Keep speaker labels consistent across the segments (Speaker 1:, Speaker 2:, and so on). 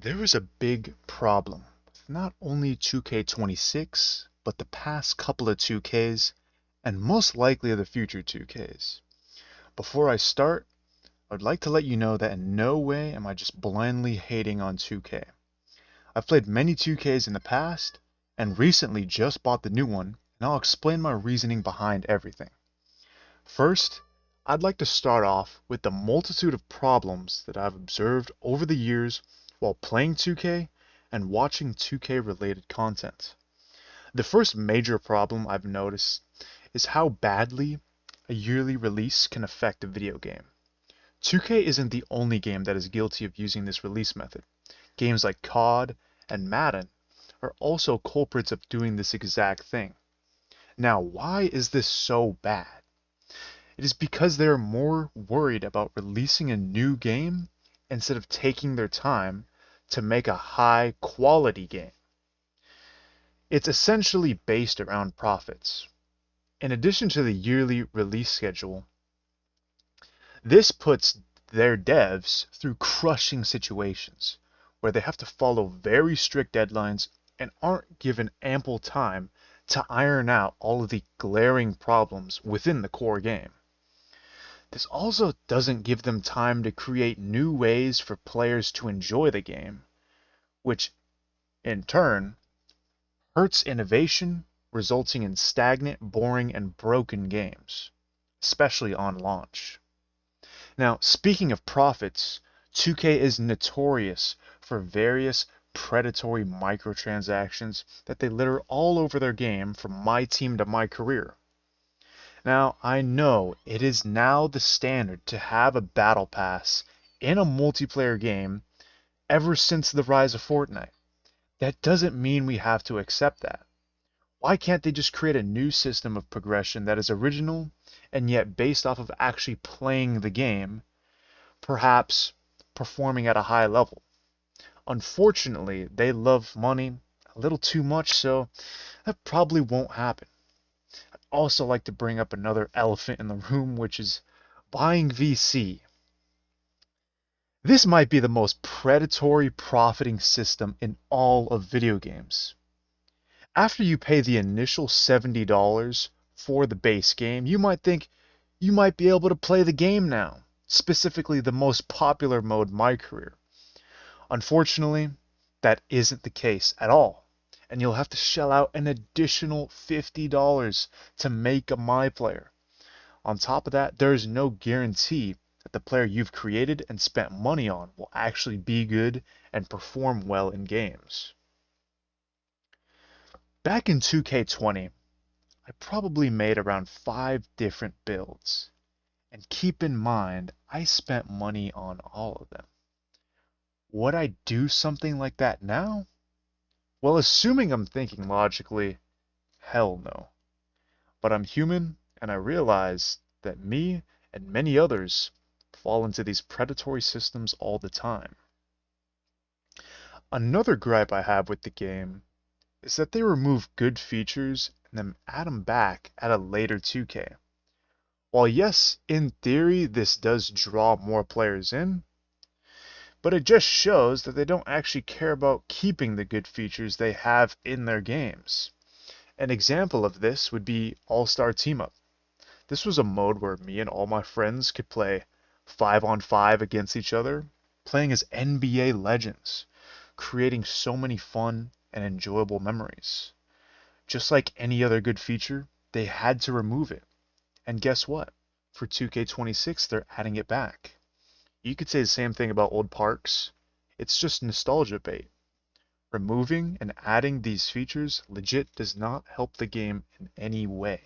Speaker 1: There is a big problem with not only 2K26, but the past couple of 2Ks, and most likely the future 2Ks. Before I start, I would like to let you know that in no way am I just blindly hating on 2K. I've played many 2Ks in the past, and recently just bought the new one, and I'll explain my reasoning behind everything. First, I'd like to start off with the multitude of problems that I've observed over the years while playing 2K and watching 2K related content. The first major problem I've noticed is how badly a yearly release can affect a video game. 2K isn't the only game that is guilty of using this release method. Games like COD and Madden are also culprits of doing this exact thing. Now, why is this so bad? It is because they are more worried about releasing a new game instead of taking their time to make a high quality game. It's essentially based around profits. In addition to the yearly release schedule, this puts their devs through crushing situations where they have to follow very strict deadlines and aren't given ample time to iron out all of the glaring problems within the core game. This also doesn't give them time to create new ways for players to enjoy the game, which in turn hurts innovation, resulting in stagnant, boring, and broken games, especially on launch. Now, speaking of profits, 2K is notorious for various predatory microtransactions that they litter all over their game from my team to my career. Now, I know it is now the standard to have a battle pass in a multiplayer game ever since the rise of Fortnite. That doesn't mean we have to accept that. Why can't they just create a new system of progression that is original and yet based off of actually playing the game, perhaps performing at a high level? Unfortunately, they love money a little too much, so that probably won't happen. Also like to bring up another elephant in the room, which is buying VC. This might be the most predatory profiting system in all of video games. After you pay the initial $70 for the base game, you might think you might be able to play the game now, specifically the most popular mode, My Career. Unfortunately, that isn't the case at all, and you'll have to shell out an additional $50 to make a My Player. On top of that, there is no guarantee that the player you've created and spent money on will actually be good and perform well in games. Back in 2K20, I probably made around 5 different builds. And keep in mind, I spent money on all of them. Would I do something like that now? Well, assuming I'm thinking logically, hell no. But I'm human, and I realize that me and many others fall into these predatory systems all the time. Another gripe I have with the game is that they remove good features and then add them back at a later 2K. While yes, in theory this does draw more players in, but it just shows that they don't actually care about keeping the good features they have in their games. An example of this would be All-Star Team Up. This was a mode where me and all my friends could play 5 on 5 against each other, playing as NBA legends, creating so many fun and enjoyable memories. Just like any other good feature, they had to remove it. And guess what? For 2K26, they're adding it back. You could say the same thing about old parks. It's just nostalgia bait. Removing and adding these features legit does not help the game in any way.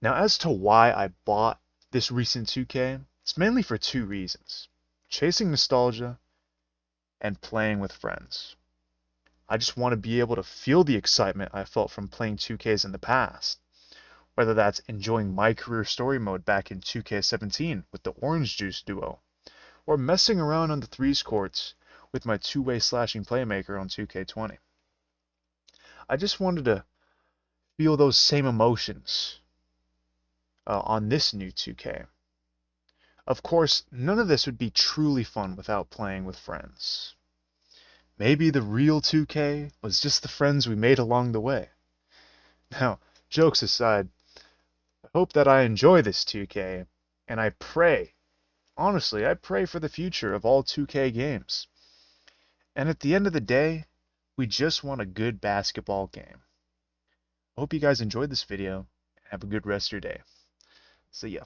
Speaker 1: Now, as to why I bought this recent 2K, it's mainly for two reasons: chasing nostalgia and playing with friends. I just want to be able to feel the excitement I felt from playing 2Ks in the past, whether that's enjoying My Career Story Mode back in 2K17 with the Orange Juice duo, or messing around on the threes courts with my two-way slashing playmaker on 2K20. I just wanted to feel those same emotions on this new 2K. Of course, none of this would be truly fun without playing with friends. Maybe the real 2K was just the friends we made along the way. Now, jokes aside, I hope that I enjoy this 2K, and I pray, honestly, I pray for the future of all 2K games. And at the end of the day, we just want a good basketball game. I hope you guys enjoyed this video, and have a good rest of your day. See ya.